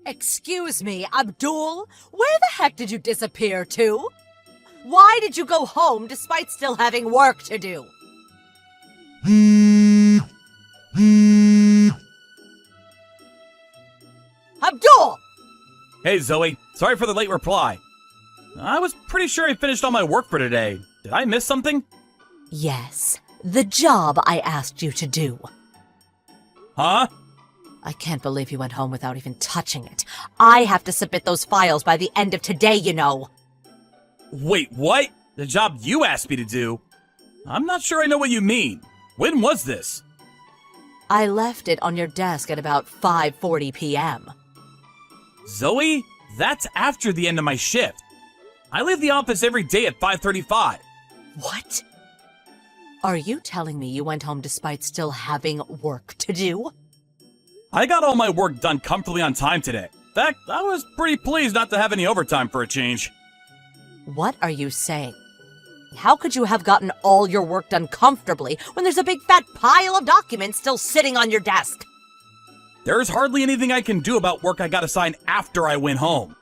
Excuse me, Abdul? Where the heck did you disappear to? Why did you go home despite still having work to do? Abdul! Hey, Zoe. Sorry for the late reply. I was pretty sure I finished all my work for today. Did I miss something? Yes, the job I asked you to do. Huh? I can't believe you went home without even touching it. I have to submit those files by the end of today, you know. Wait, what? The job you asked me to do? I'm not sure I know what you mean. When was this? I left it on your desk at about 5:40 p.m. Zoe, that's after the end of my shift. I leave the office every day at 5:35. What? Are you telling me you went home despite still having work to do? I got all my work done comfortably on time today. In fact, I was pretty pleased not to have any overtime for a change. What are you saying? How could you have gotten all your work done comfortably when there's a big fat pile of documents still sitting on your desk? There's hardly anything I can do about work I got assigned after I went home.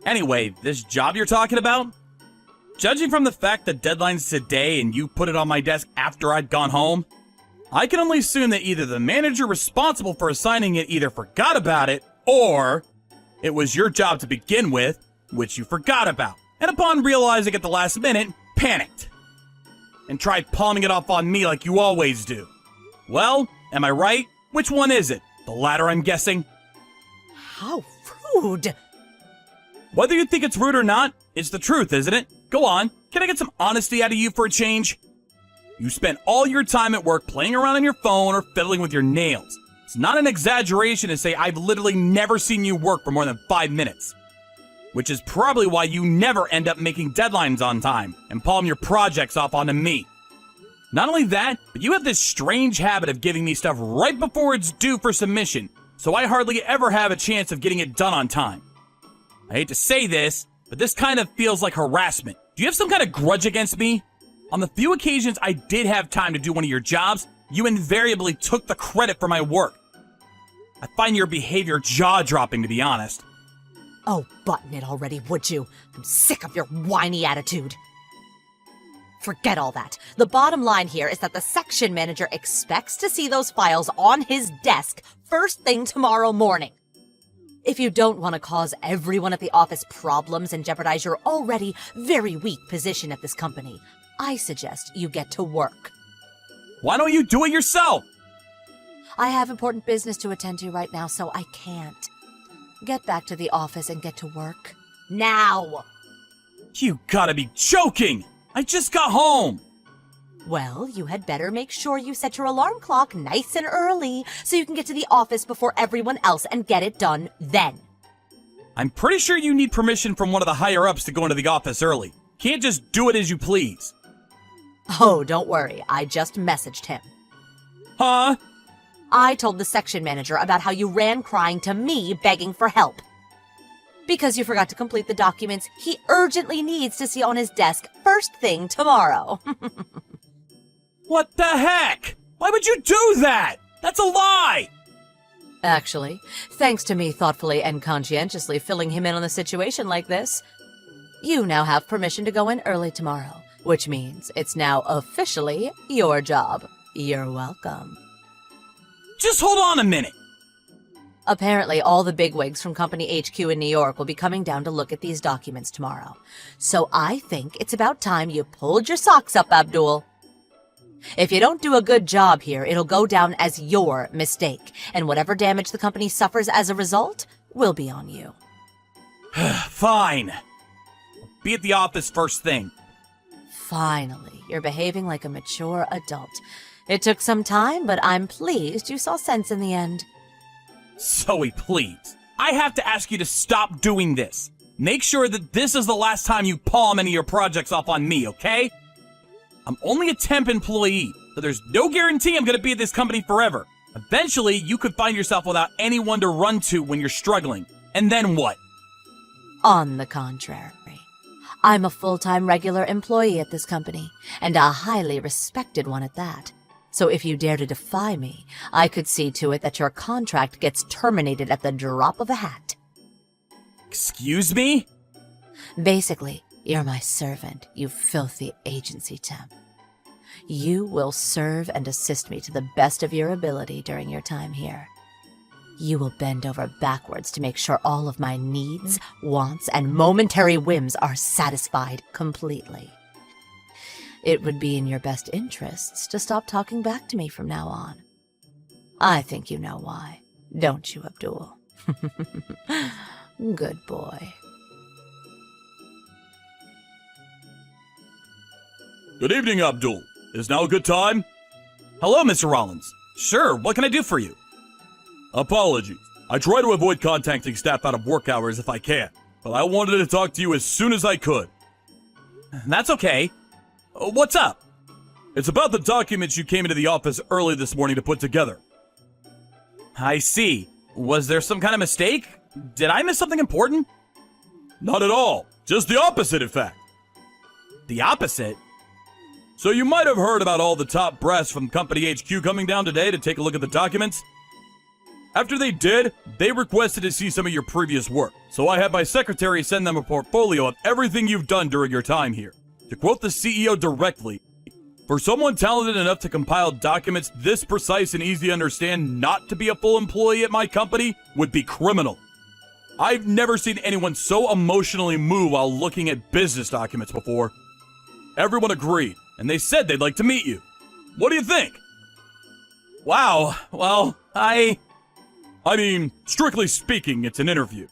Anyway, this job you're talking about? Judging from the fact that deadline's today and you put it on my desk after I'd gone home, I can only assume that either the manager responsible for assigning it either forgot about it, or it was your job to begin with, which you forgot about, and upon realizing at the last minute, panicked, and tried palming it off on me like you always do. Well, am I right? Which one is it? The latter, I'm guessing? How rude! Whether you think it's rude or not, it's the truth, isn't it? Go on, can I get some honesty out of you for a change? You spent all your time at work playing around on your phone or fiddling with your nails. It's not an exaggeration to say I've literally never seen you work for more than 5 minutes. Which is probably why you never end up making deadlines on time and palm your projects off onto me. Not only that, but you have this strange habit of giving me stuff right before it's due for submission, so I hardly ever have a chance of getting it done on time. I hate to say this, but this kind of feels like harassment. Do you have some kind of grudge against me? On the few occasions I did have time to do one of your jobs, you invariably took the credit for my work. I find your behavior jaw-dropping, to be honest. Oh, button it already, would you? I'm sick of your whiny attitude. Forget all that. The bottom line here is that the section manager expects to see those files on his desk first thing tomorrow morning. If you don't want to cause everyone at the office problems and jeopardize your already very weak position at this company, I suggest you get to work. Why don't you do it yourself? I have important business to attend to right now, so I can't. Get back to the office and get to work. Now! You gotta be joking! I just got home! Well, you had better make sure you set your alarm clock nice and early so you can get to the office before everyone else and get it done then. I'm pretty sure you need permission from one of the higher-ups to go into the office early. Can't just do it as you please. Oh, don't worry. I just messaged him. Huh? I told the section manager about how you ran crying to me begging for help. Because you forgot to complete the documents he urgently needs to see on his desk first thing tomorrow. What the heck? Why would you do that? That's a lie! Actually, thanks to me thoughtfully and conscientiously filling him in on the situation like this, you now have permission to go in early tomorrow, which means it's now officially your job. You're welcome. Just hold on a minute. Apparently, all the bigwigs from Company HQ in New York will be coming down to look at these documents tomorrow. So I think it's about time you pulled your socks up, Abdul. If you don't do a good job here, it'll go down as your mistake, and whatever damage the company suffers as a result will be on you. Fine. Be at the office first thing. Finally, you're behaving like a mature adult. It took some time, but I'm pleased you saw sense in the end. Zoe, please. I have to ask you to stop doing this. Make sure that this is the last time you palm any of your projects off on me, okay? I'm only a temp employee, so there's no guarantee I'm gonna be at this company forever. Eventually, you could find yourself without anyone to run to when you're struggling. And then what? On the contrary, I'm a full-time regular employee at this company, and a highly respected one at that. So if you dare to defy me, I could see to it that your contract gets terminated at the drop of a hat. Excuse me? Basically, you're my servant, you filthy agency temp. You will serve and assist me to the best of your ability during your time here. You will bend over backwards to make sure all of my needs, wants, and momentary whims are satisfied completely. It would be in your best interests to stop talking back to me from now on. I think you know why, don't you, Abdul? Good boy. Good evening, Abdul. Is now a good time? Hello, Mr. Rollins. Sure, what can I do for you? Apologies. I try to avoid contacting staff out of work hours if I can, but I wanted to talk to you as soon as I could. That's okay. What's up? It's about the documents you came into the office early this morning to put together. I see. Was there some kind of mistake? Did I miss something important? Not at all. Just the opposite, in fact. The opposite? So you might have heard about all the top brass from Company HQ coming down today to take a look at the documents. After they did, they requested to see some of your previous work. So I had my secretary send them a portfolio of everything you've done during your time here. To quote the CEO directly, for someone talented enough to compile documents this precise and easy to understand not to be a full employee at my company would be criminal. I've never seen anyone so emotionally moved while looking at business documents before. Everyone agreed, and they said they'd like to meet you. What do you think? Wow, well, I mean, strictly speaking, it's an interview.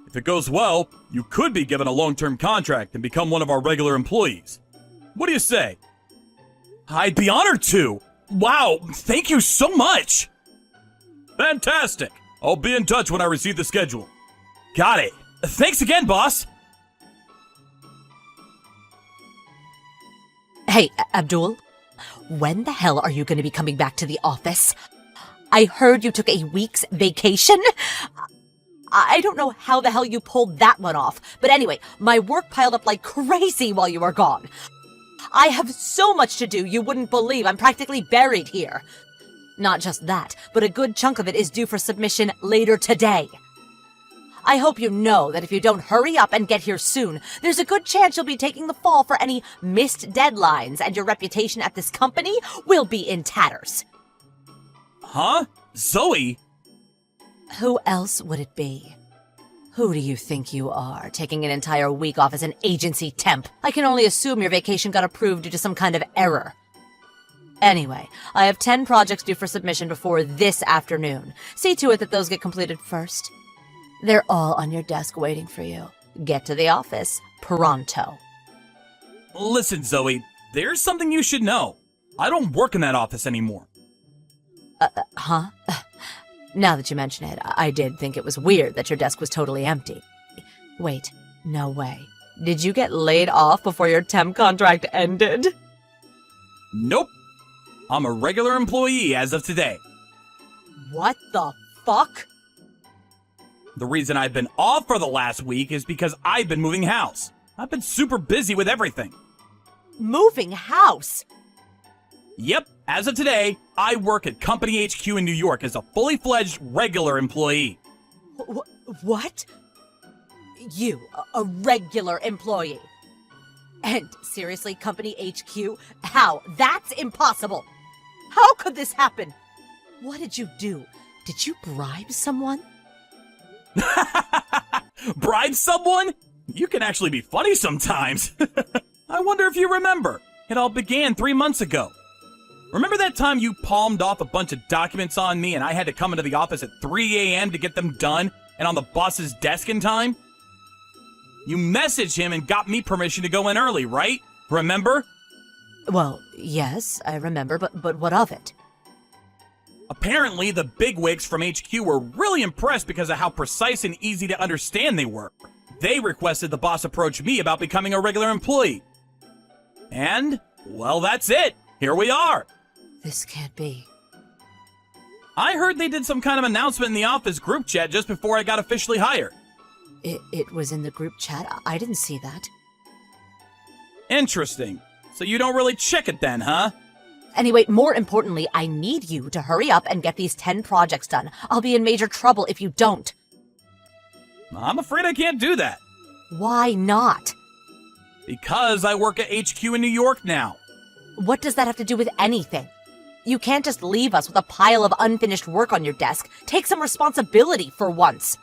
If it goes well, you could be given a long-term contract and become one of our regular employees. What do you say? I'd be honored to. Wow, thank you so much. Fantastic. I'll be in touch when I receive the schedule. Got it. Thanks again, boss. Hey, Abdul, when the hell are you going to be coming back to the office? I heard you took a week's vacation. I don't know how the hell you pulled that one off. But anyway, my work piled up like crazy while you were gone. I have so much to do you wouldn't believe. I'm practically buried here. Not just that, but a good chunk of it is due for submission later today. I hope you know that if you don't hurry up and get here soon, there's a good chance you'll be taking the fall for any missed deadlines, and your reputation at this company will be in tatters. Huh? Zoe? Who else would it be? Who do you think you are, taking an entire week off as an agency temp? I can only assume your vacation got approved due to some kind of error. Anyway, I have 10 projects due for submission before this afternoon. See to it that those get completed first. They're all on your desk waiting for you. Get to the office pronto. Listen, Zoe, there's something you should know. I don't work in that office anymore. Huh? Now that you mention it, I did think it was weird that your desk was totally empty. Wait, no way. Did you get laid off before your temp contract ended? Nope. I'm a regular employee as of today. What the fuck? The reason I've been off for the last week is because I've been moving house. I've been super busy with everything. Moving house? Yep, as of today, I work at Company HQ in New York as a fully fledged regular employee. What? You, a regular employee? And seriously, Company HQ? How? That's impossible! How could this happen? What did you do? Did you bribe someone? Bribe someone? You can actually be funny sometimes. I wonder if you remember. It all began 3 months ago. Remember that time you palmed off a bunch of documents on me and I had to come into the office at 3 a.m. to get them done and on the boss's desk in time? You messaged him and got me permission to go in early, right? Remember? Well, yes, I remember, but what of it? Apparently, the bigwigs from HQ were really impressed because of how precise and easy to understand they were. They requested the boss approach me about becoming a regular employee. And, well, that's it. Here we are. This can't be. I heard they did some kind of announcement in the office group chat just before I got officially hired. It was in the group chat? I didn't see that. Interesting. So you don't really check it then, huh? Anyway, more importantly, I need you to hurry up and get these 10 projects done. I'll be in major trouble if you don't. I'm afraid I can't do that. Why not? Because I work at HQ in New York now. What does that have to do with anything? You can't just leave us with a pile of unfinished work on your desk. Take some responsibility for once.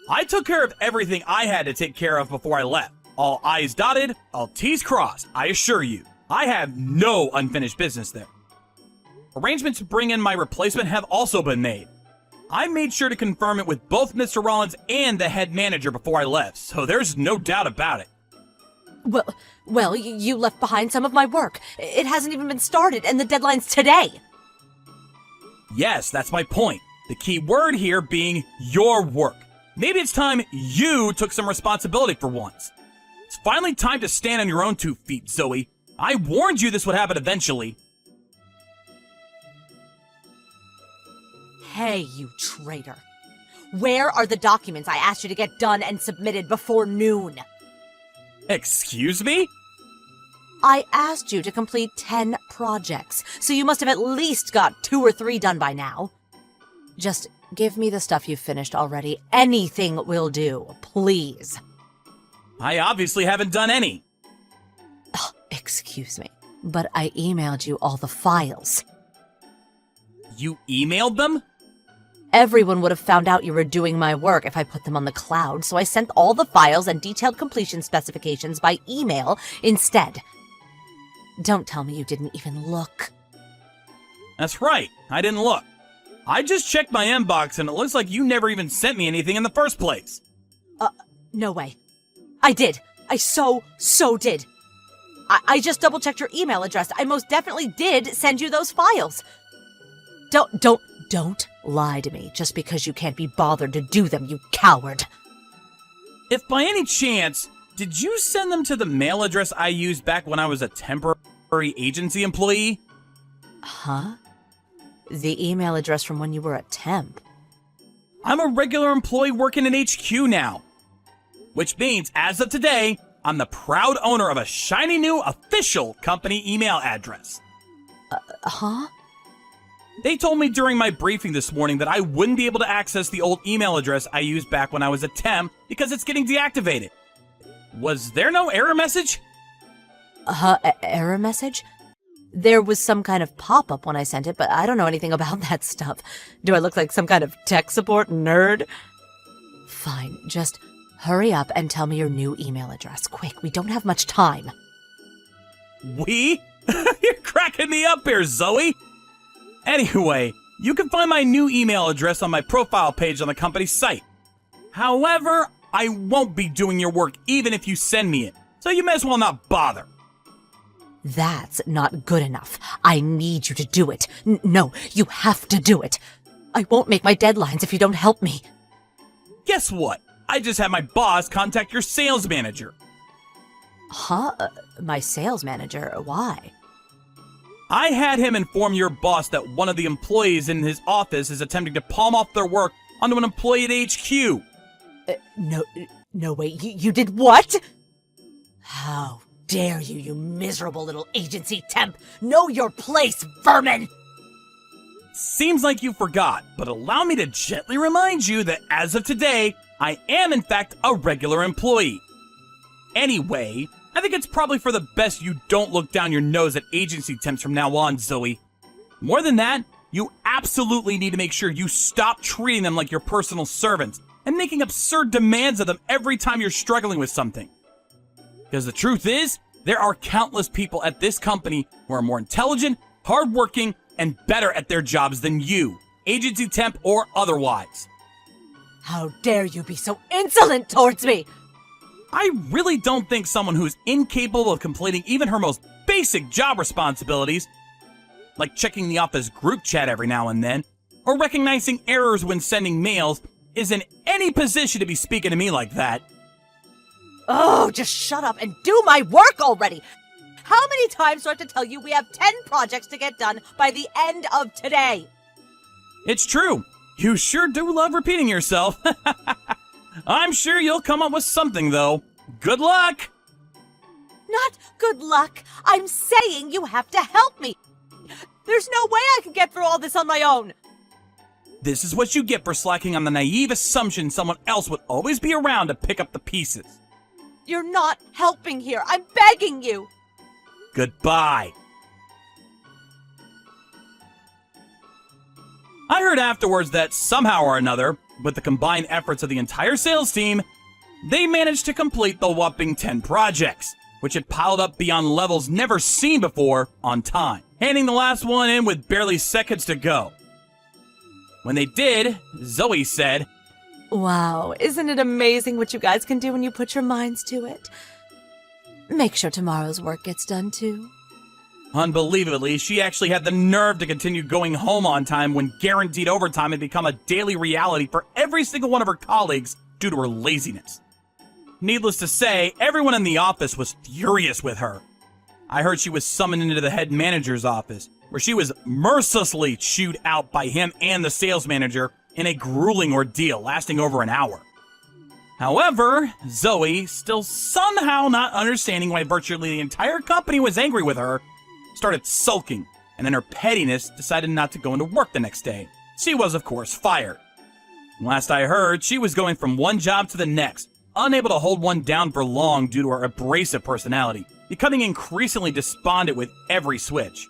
I took care of everything I had to take care of before I left. All I's dotted, all T's crossed, I assure you. I have no unfinished business there. Arrangements to bring in my replacement have also been made. I made sure to confirm it with both Mr. Rollins and the head manager before I left, so there's no doubt about it. Well, you left behind some of my work. It hasn't even been started, and the deadline's today. Yes, that's my point. The key word here being your work. Maybe it's time you took some responsibility for once. It's finally time to stand on your own 2 feet, Zoe. I warned you this would happen eventually. Hey, you traitor. Where are the documents I asked you to get done and submitted before noon? Excuse me? I asked you to complete 10 projects, so you must have at least got 2 or 3 done by now. Just give me the stuff you've finished already. Anything will do, please. I obviously haven't done any. Oh, excuse me, but I emailed you all the files. You emailed them? Everyone would have found out you were doing my work if I put them on the cloud, so I sent all the files and detailed completion specifications by email instead. Don't tell me you didn't even look. That's right, I didn't look. I just checked my inbox and it looks like you never even sent me anything in the first place. No way. I did. I so did. I just double-checked your email address. I most definitely did send you those files. Don't lie to me just because you can't be bothered to do them, you coward. If by any chance, did you send them to the mail address I used back when I was a temporary agency employee? Huh? The email address from when you were a temp? I'm a regular employee working in HQ now. Which means, as of today, I'm the proud owner of a shiny new official company email address. Huh? They told me during my briefing this morning that I wouldn't be able to access the old email address I used back when I was a temp because it's getting deactivated. Was there no error message? Error message? There was some kind of pop-up when I sent it, but I don't know anything about that stuff. Do I look like some kind of tech support nerd? Fine, just hurry up and tell me your new email address. Quick, we don't have much time. We? You're cracking me up here, Zoe! Anyway, you can find my new email address on my profile page on the company's site. However, I won't be doing your work even if you send me it, so you may as well not bother. That's not good enough. I need you to do it. No, you have to do it. I won't make my deadlines if you don't help me. Guess what? I just had my boss contact your sales manager. Huh? My sales manager? Why? I had him inform your boss that one of the employees in his office is attempting to palm off their work onto an employee at HQ. No way. You did what? How dare you, you miserable little agency temp! Know your place, vermin! Seems like you forgot, but allow me to gently remind you that as of today, I am in fact a regular employee. Anyway, I think it's probably for the best you don't look down your nose at agency temps from now on, Zoe. More than that, you absolutely need to make sure you stop treating them like your personal servants and making absurd demands of them every time you're struggling with something. Because the truth is, there are countless people at this company who are more intelligent, hardworking, and better at their jobs than you, agency temp or otherwise. How dare you be so insolent towards me! I really don't think someone who's incapable of completing even her most basic job responsibilities, like checking the office group chat every now and then, or recognizing errors when sending mails, is in any position to be speaking to me like that. Oh, just shut up and do my work already! How many times do I have to tell you we have 10 projects to get done by the end of today? It's true. You sure do love repeating yourself. I'm sure you'll come up with something, though. Good luck! Not good luck. I'm saying you have to help me. There's no way I can get through all this on my own. This is what you get for slacking on the naive assumption someone else would always be around to pick up the pieces. You're not helping here. I'm begging you. Goodbye. I heard afterwards that somehow or another, with the combined efforts of the entire sales team, they managed to complete the whopping 10 projects, which had piled up beyond levels never seen before on time, handing the last one in with barely seconds to go. When they did, Zoe said, Wow, isn't it amazing what you guys can do when you put your minds to it? Make sure tomorrow's work gets done too. Unbelievably, she actually had the nerve to continue going home on time when guaranteed overtime had become a daily reality for every single one of her colleagues due to her laziness. Needless to say, everyone in the office was furious with her. I heard she was summoned into the head manager's office, where she was mercilessly chewed out by him and the sales manager in a grueling ordeal lasting over an hour. However, Zoe, still somehow not understanding why virtually the entire company was angry with her, started sulking, and in her pettiness decided not to go into work the next day. She was, of course, fired. Last I heard, she was going from one job to the next, unable to hold one down for long due to her abrasive personality, becoming increasingly despondent with every switch.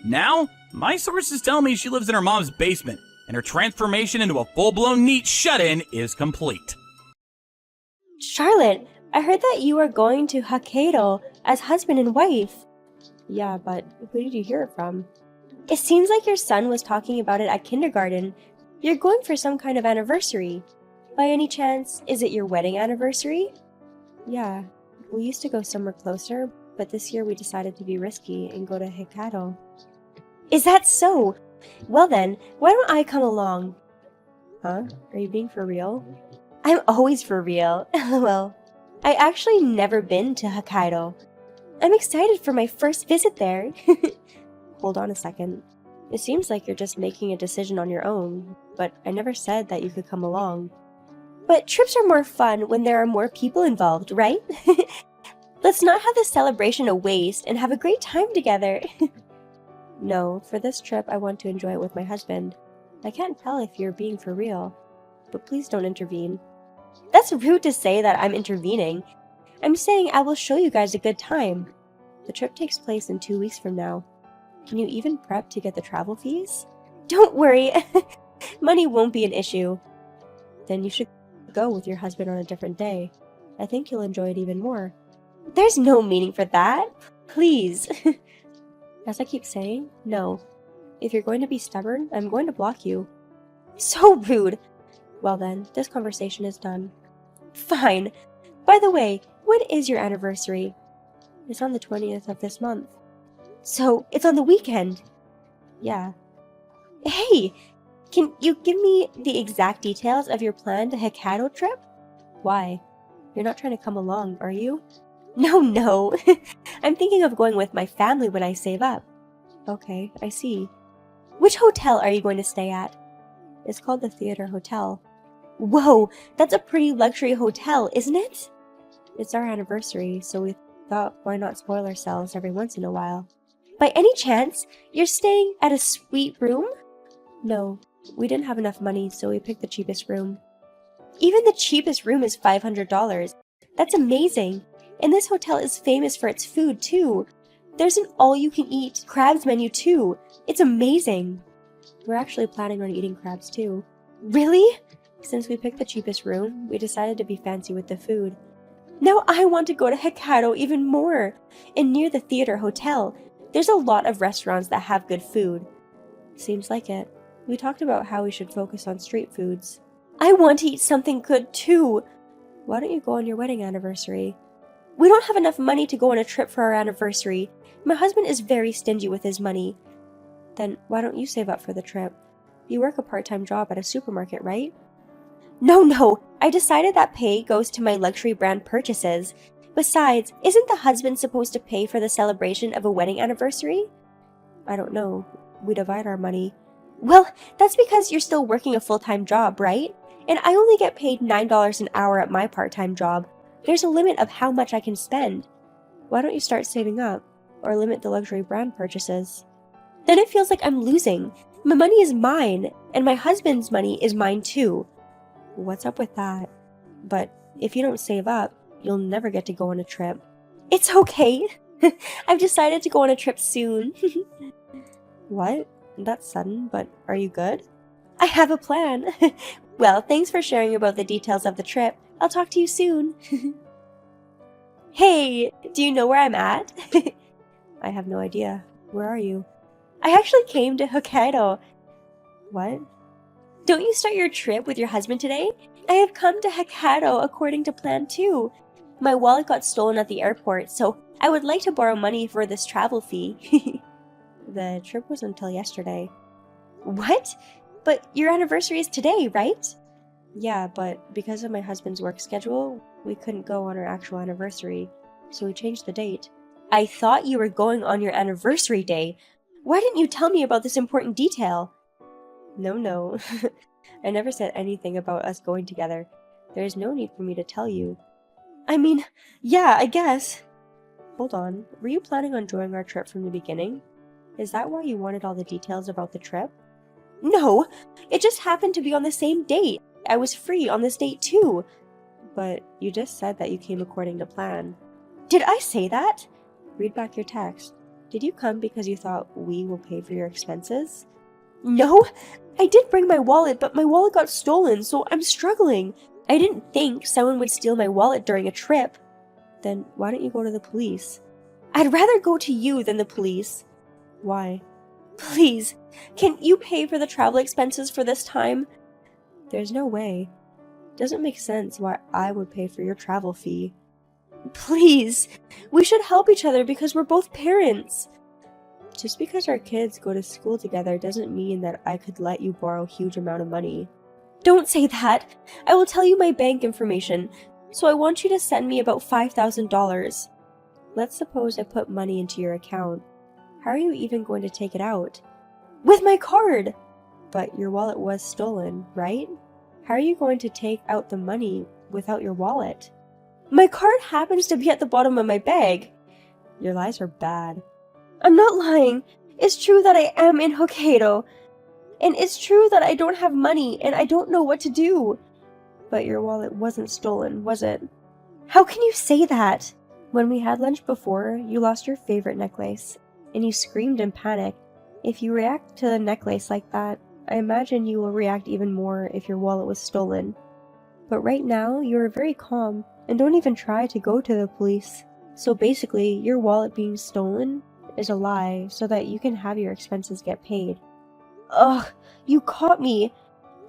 Now, my sources tell me she lives in her mom's basement, and her transformation into a full-blown neat shut-in is complete. Charlotte, I heard that you are going to Hokkaido as husband and wife. Yeah, but who did you hear it from? It seems like your son was talking about it at kindergarten. You're going for some kind of anniversary. By any chance, is it your wedding anniversary? Yeah, we used to go somewhere closer, but this year we decided to be risky and go to Hokkaido. Is that so? Well then, why don't I come along? Huh? Are you being for real? I'm always for real. LOL. I actually never been to Hokkaido. I'm excited for my first visit there. Hold on a second. It seems like you're just making a decision on your own, but I never said that you could come along. But trips are more fun when there are more people involved, right? Let's not have this celebration a waste and have a great time together. No, for this trip I want to enjoy it with my husband. I can't tell if you're being for real, but please don't intervene. That's rude to say that I'm intervening. I'm saying I will show you guys a good time. The trip takes place in 2 weeks from now. Can you even prep to get the travel fees? Don't worry, money won't be an issue. Then you should go with your husband on a different day. I think you'll enjoy it even more. There's no meaning for that. Please. As I keep saying, no. If you're going to be stubborn, I'm going to block you. So rude. Well then, this conversation is done. Fine. By the way, when is your anniversary? It's on the 20th of this month. So, it's on the weekend. Yeah. Hey! Can you give me the exact details of your planned Hokkaido trip? Why? You're not trying to come along, are you? No. I'm thinking of going with my family when I save up. Okay, I see. Which hotel are you going to stay at? It's called the Theater Hotel. Whoa, that's a pretty luxury hotel, isn't it? It's our anniversary, so we thought why not spoil ourselves every once in a while. By any chance, you're staying at a suite room? No, we didn't have enough money, so we picked the cheapest room. Even the cheapest room is $500. That's amazing. And this hotel is famous for its food, too. There's an all-you-can-eat crabs menu, too. It's amazing. We're actually planning on eating crabs, too. Really? Since we picked the cheapest room, we decided to be fancy with the food. Now I want to go to Hokkaido even more. And near the Theater Hotel, there's a lot of restaurants that have good food. Seems like it. We talked about how we should focus on street foods. I want to eat something good, too. Why don't you go on your wedding anniversary? We don't have enough money to go on a trip for our anniversary. My husband is very stingy with his money. Then why don't you save up for the trip? You work a part-time job at a supermarket, right? No. I decided that pay goes to my luxury brand purchases. Besides, isn't the husband supposed to pay for the celebration of a wedding anniversary? I don't know. We divide our money. Well, that's because you're still working a full-time job, right? And I only get paid $9 an hour at my part-time job. There's a limit of how much I can spend. Why don't you start saving up? Or limit the luxury brand purchases? Then it feels like I'm losing. My money is mine, and my husband's money is mine too. What's up with that? But if you don't save up, you'll never get to go on a trip. It's okay. I've decided to go on a trip soon. What? That's sudden, but are you good? I have a plan. Well, thanks for sharing about the details of the trip. I'll talk to you soon. Hey, do you know where I'm at? I have no idea. Where are you? I actually came to Hokkaido. What? Don't you start your trip with your husband today? I have come to Hokkaido according to plan too. My wallet got stolen at the airport, so I would like to borrow money for this travel fee. The trip was until yesterday. What? But your anniversary is today, right? Yeah, but because of my husband's work schedule, we couldn't go on our actual anniversary, so we changed the date. I thought you were going on your anniversary day. Why didn't you tell me about this important detail? No. I never said anything about us going together. There is no need for me to tell you. I mean, yeah, I guess. Hold on, were you planning on joining our trip from the beginning? Is that why you wanted all the details about the trip? No, it just happened to be on the same date. I was free on this date too. But you just said that you came according to plan. Did I say that? Read back your text. Did you come because you thought we will pay for your expenses? No, I did bring my wallet, but my wallet got stolen, so I'm struggling. I didn't think someone would steal my wallet during a trip. Then why don't you go to the police? I'd rather go to you than the police. Why? Please, can you pay for the travel expenses for this time? There's no way. Doesn't make sense why I would pay for your travel fee. Please, we should help each other because we're both parents. Just because our kids go to school together doesn't mean that I could let you borrow a huge amount of money. Don't say that. I will tell you my bank information, so I want you to send me about $5,000. Let's suppose I put money into your account. How are you even going to take it out? With my card! But your wallet was stolen, right? How are you going to take out the money without your wallet? My card happens to be at the bottom of my bag. Your lies are bad. I'm not lying. It's true that I am in Hokkaido. And it's true that I don't have money and I don't know what to do. But your wallet wasn't stolen, was it? How can you say that? When we had lunch before, you lost your favorite necklace, and you screamed in panic. If you react to the necklace like that, I imagine you will react even more if your wallet was stolen. But right now, you are very calm, and don't even try to go to the police. So basically, your wallet being stolen is a lie so that you can have your expenses get paid. Ugh, you caught me!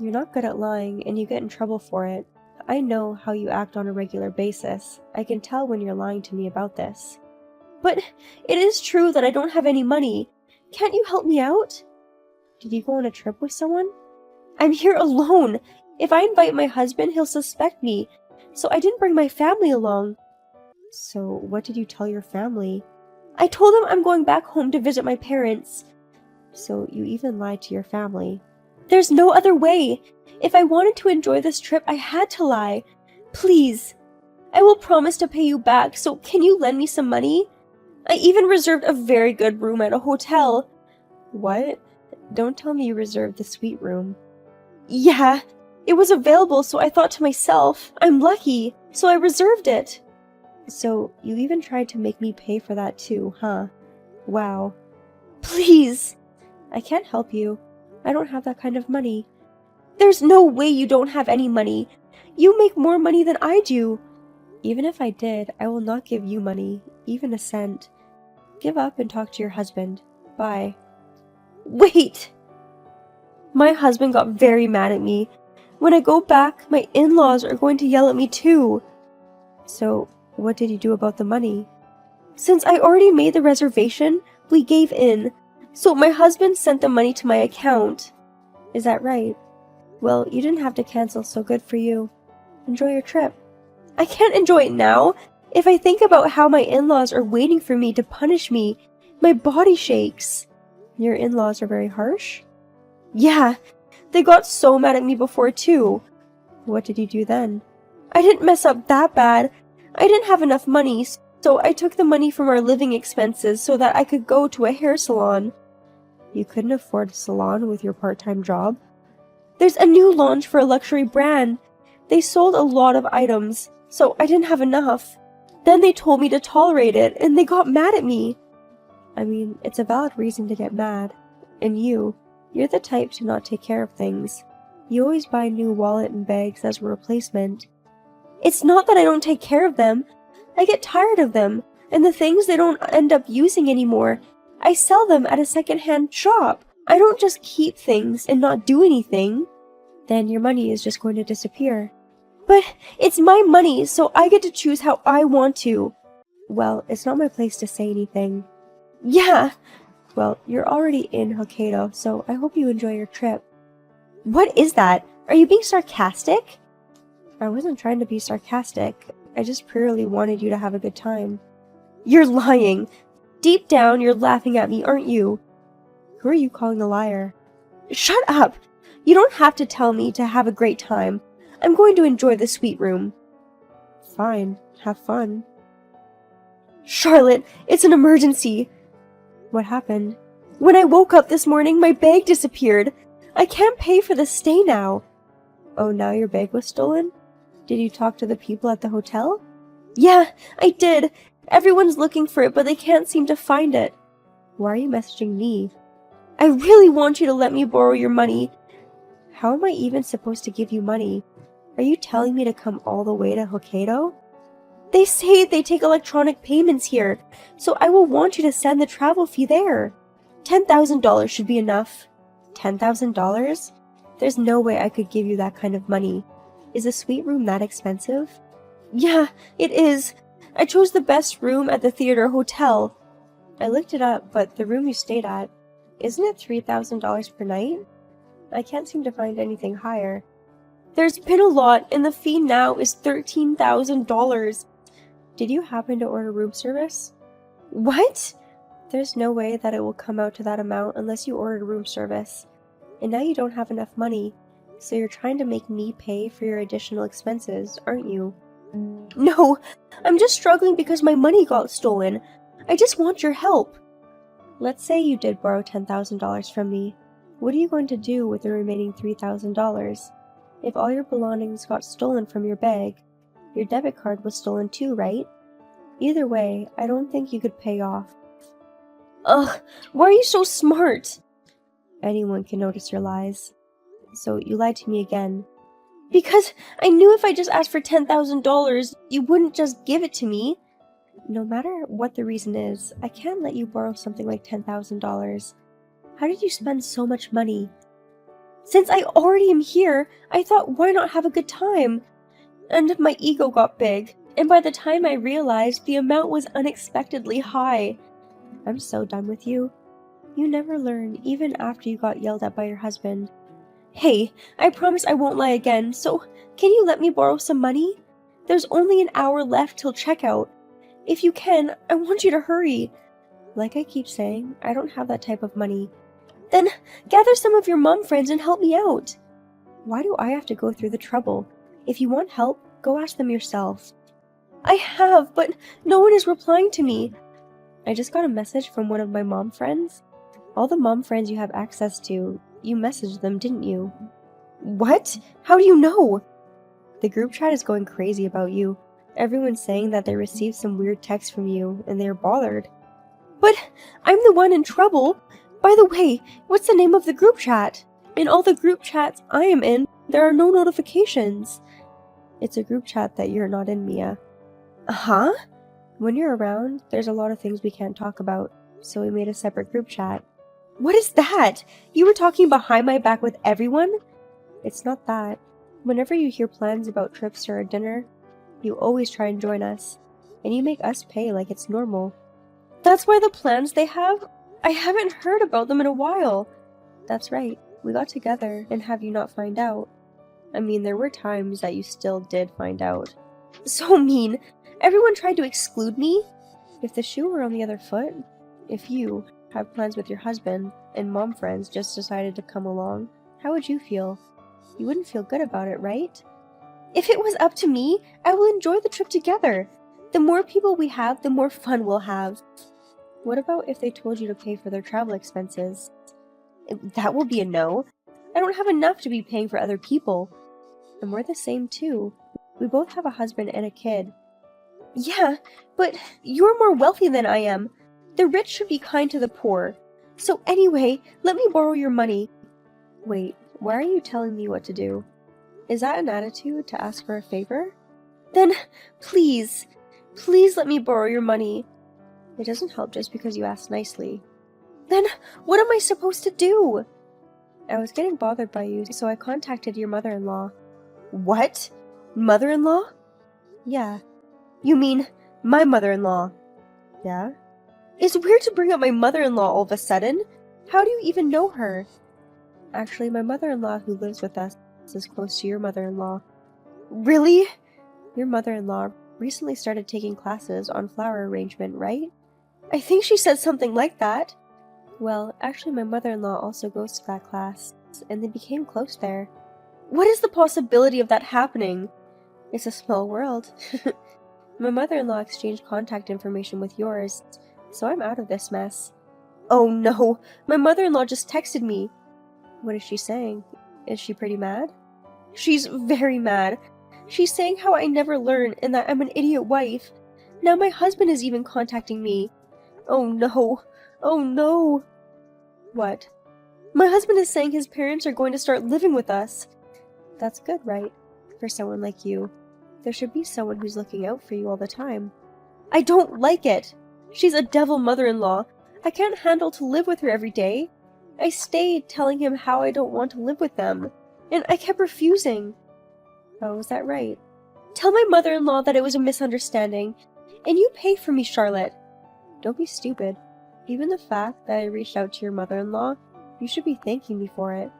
You're not good at lying, and you get in trouble for it. I know how you act on a regular basis. I can tell when you're lying to me about this. But it is true that I don't have any money. Can't you help me out? Did you go on a trip with someone? I'm here alone. If I invite my husband, he'll suspect me. So I didn't bring my family along. So what did you tell your family? I told them I'm going back home to visit my parents. So you even lied to your family. There's no other way. If I wanted to enjoy this trip, I had to lie. Please. I will promise to pay you back, so can you lend me some money? I even reserved a very good room at a hotel. What? Don't tell me you reserved the suite room. Yeah, it was available, so I thought to myself, I'm lucky, so I reserved it. So you even tried to make me pay for that too, huh? Wow. Please. I can't help you. I don't have that kind of money. There's no way you don't have any money. You make more money than I do. Even if I did, I will not give you money, even a cent. Give up and talk to your husband. Bye. Wait! My husband got very mad at me. When I go back, my in-laws are going to yell at me too. So, what did you do about the money? Since I already made the reservation, we gave in. So my husband sent the money to my account. Is that right? Well, you didn't have to cancel, so good for you. Enjoy your trip. I can't enjoy it now. If I think about how my in-laws are waiting for me to punish me, my body shakes. Your in-laws are very harsh? Yeah, they got so mad at me before too. What did you do then? I didn't mess up that bad. I didn't have enough money, so I took the money from our living expenses so that I could go to a hair salon. You couldn't afford a salon with your part-time job? There's a new launch for a luxury brand. They sold a lot of items, so I didn't have enough. Then they told me to tolerate it, and they got mad at me. I mean, it's a valid reason to get mad. And you're the type to not take care of things. You always buy a new wallet and bags as a replacement. It's not that I don't take care of them. I get tired of them, and the things they don't end up using anymore, I sell them at a second-hand shop. I don't just keep things and not do anything. Then your money is just going to disappear. But it's my money, so I get to choose how I want to. Well, it's not my place to say anything. Yeah! Well, you're already in Hokkaido, so I hope you enjoy your trip. What is that? Are you being sarcastic? I wasn't trying to be sarcastic. I just purely wanted you to have a good time. You're lying! Deep down, you're laughing at me, aren't you? Who are you calling a liar? Shut up! You don't have to tell me to have a great time. I'm going to enjoy the suite room. Fine, have fun. Charlotte, it's an emergency! What happened? When I woke up this morning, my bag disappeared. I can't pay for the stay now. Oh, now your bag was stolen? Did you talk to the people at the hotel? Yeah, I did. Everyone's looking for it, but they can't seem to find it. Why are you messaging me? I really want you to let me borrow your money. How am I even supposed to give you money? Are you telling me to come all the way to Hokkaido? They say they take electronic payments here, so I will want you to send the travel fee there. $10,000 should be enough. $10,000? There's no way I could give you that kind of money. Is a suite room that expensive? Yeah, it is. I chose the best room at the theater hotel. I looked it up, but the room you stayed at, isn't it $3,000 per night? I can't seem to find anything higher. There's been a lot, and the fee now is $13,000. Did you happen to order room service? What? There's no way that it will come out to that amount unless you ordered room service. And now you don't have enough money, so you're trying to make me pay for your additional expenses, aren't you? No, I'm just struggling because my money got stolen. I just want your help. Let's say you did borrow $10,000 from me. What are you going to do with the remaining $3,000? If all your belongings got stolen from your bag, your debit card was stolen too, right? Either way, I don't think you could pay off. Ugh, why are you so smart? Anyone can notice your lies. So you lied to me again. Because I knew if I just asked for $10,000, you wouldn't just give it to me. No matter what the reason is, I can't let you borrow something like $10,000. How did you spend so much money? Since I already am here, I thought, why not have a good time? And my ego got big, and by the time I realized, the amount was unexpectedly high. I'm so done with you. You never learn, even after you got yelled at by your husband. Hey, I promise I won't lie again, so can you let me borrow some money? There's only an hour left till checkout. If you can, I want you to hurry. Like I keep saying, I don't have that type of money. Then gather some of your mom friends and help me out. Why do I have to go through the trouble? If you want help, go ask them yourself. I have, but no one is replying to me. I just got a message from one of my mom friends. All the mom friends you have access to, you messaged them, didn't you? What? How do you know? The group chat is going crazy about you. Everyone's saying that they received some weird text from you, and they're bothered. But I'm the one in trouble. By the way, what's the name of the group chat? In all the group chats I am in, there are no notifications. It's a group chat that you're not in, Mia. Huh? When you're around, there's a lot of things we can't talk about, so we made a separate group chat. What is that? You were talking behind my back with everyone? It's not that. Whenever you hear plans about trips or a dinner, you always try and join us, and you make us pay like it's normal. That's why the plans they have? I haven't heard about them in a while. That's right, we got together and have you not find out. I mean, there were times that you still did find out. So mean! Everyone tried to exclude me? If the shoe were on the other foot, if you have plans with your husband and mom friends just decided to come along, how would you feel? You wouldn't feel good about it, right? If it was up to me, I will enjoy the trip together. The more people we have, the more fun we'll have. What about if they told you to pay for their travel expenses? That will be a no. I don't have enough to be paying for other people. And we're the same too. We both have a husband and a kid. Yeah, but you're more wealthy than I am. The rich should be kind to the poor. So anyway, let me borrow your money. Wait, why are you telling me what to do? Is that an attitude to ask for a favor? Then, please let me borrow your money. It doesn't help just because you ask nicely. Then, what am I supposed to do? I was getting bothered by you, so I contacted your mother-in-law. What? Mother-in-law? Yeah. You mean my mother-in-law? Yeah? It's weird to bring up my mother-in-law all of a sudden. How do you even know her? Actually, my mother-in-law who lives with us is close to your mother-in-law. Really? Your mother-in-law recently started taking classes on flower arrangement, right? I think she said something like that. Well, actually my mother-in-law also goes to that class, and they became close there. What is the possibility of that happening? It's a small world. My mother-in-law exchanged contact information with yours, so I'm out of this mess. Oh no, my mother-in-law just texted me. What is she saying? Is she pretty mad? She's very mad. She's saying how I never learn and that I'm an idiot wife. Now my husband is even contacting me. Oh no. Oh no. What? My husband is saying his parents are going to start living with us. That's good, right? For someone like you. There should be someone who's looking out for you all the time. I don't like it. She's a devil mother-in-law. I can't handle to live with her every day. I stayed telling him how I don't want to live with them, and I kept refusing. Oh, is that right? Tell my mother-in-law that it was a misunderstanding, and you pay for me, Charlotte. Don't be stupid. Even the fact that I reached out to your mother-in-law, you should be thanking me for it.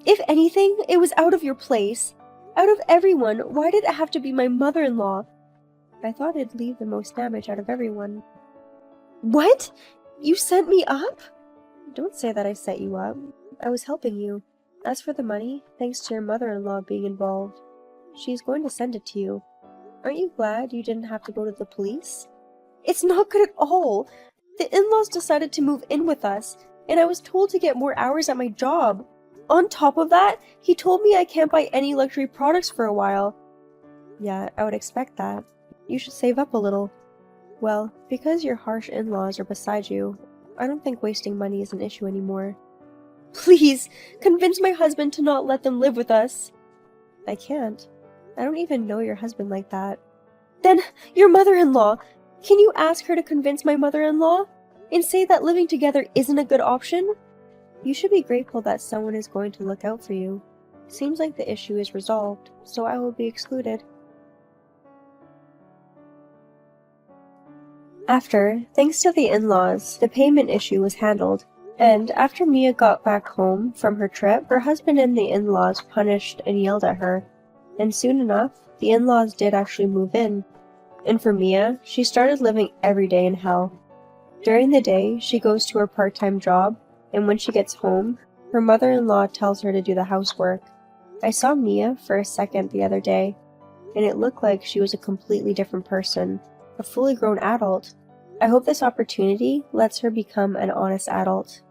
If anything, it was out of your place. Out of everyone, why did it have to be my mother-in-law? I thought it'd leave the most damage out of everyone. What? You sent me up? Don't say that I set you up. I was helping you. As for the money, thanks to your mother-in-law being involved, she's going to send it to you. Aren't you glad you didn't have to go to the police? It's not good at all. The in-laws decided to move in with us, and I was told to get more hours at my job. On top of that, he told me I can't buy any luxury products for a while. Yeah, I would expect that. You should save up a little. Well, because your harsh in-laws are beside you, I don't think wasting money is an issue anymore. Please, convince my husband to not let them live with us. I can't. I don't even know your husband like that. Then, your mother-in-law! Can you ask her to convince my mother-in-law? And say that living together isn't a good option? You should be grateful that someone is going to look out for you. Seems like the issue is resolved, so I will be excluded. After, thanks to the in-laws, the payment issue was handled, and after Mia got back home from her trip, her husband and the in-laws punished and yelled at her, and soon enough, the in-laws did actually move in. And for Mia, she started living every day in hell. During the day, she goes to her part-time job, and when she gets home, her mother-in-law tells her to do the housework. I saw Mia for a second the other day, and it looked like she was a completely different person. A fully grown adult. I hope this opportunity lets her become an honest adult.